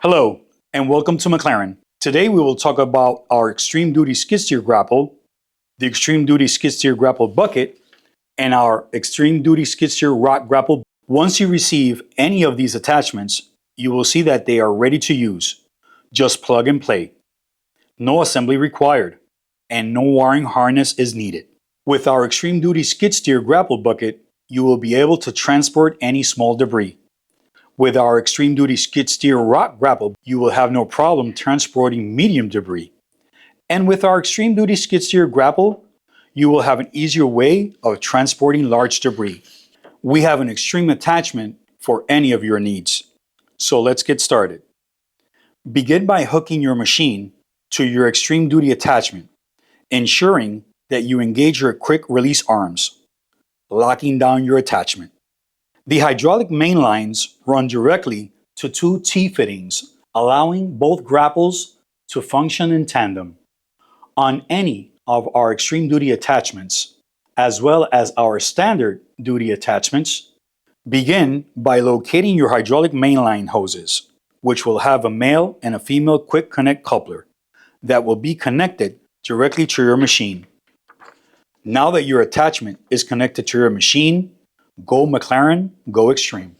Hello, and welcome to McLaren. Today we will talk about our Extreme Duty skid steer grapple, the Extreme Duty skid steer grapple bucket, and our Extreme Duty skid steer rock grapple. Once you receive any of these attachments, you will see that they are ready to use. Just plug and play. No assembly required, and no wiring harness is needed. With our Extreme Duty skid steer grapple bucket, you will be able to transport any small debris. With our Extreme Duty skid steer rock grapple, you will have no problem transporting medium debris. And with our Extreme Duty skid steer grapple, you will have an easier way of transporting large debris. We have an extreme attachment for any of your needs. So let's get started. Begin by hooking your machine to your Extreme Duty attachment, ensuring that you engage your quick release arms, locking down your attachment. The hydraulic main lines run directly to two T-fittings, allowing both grapples to function in tandem. On any of our Extreme Duty attachments, as well as our Standard Duty attachments, begin by locating your hydraulic mainline hoses, which will have a male and a female quick connect coupler that will be connected directly to your machine. Now that your attachment is connected to your machine, go McLaren, go Extreme.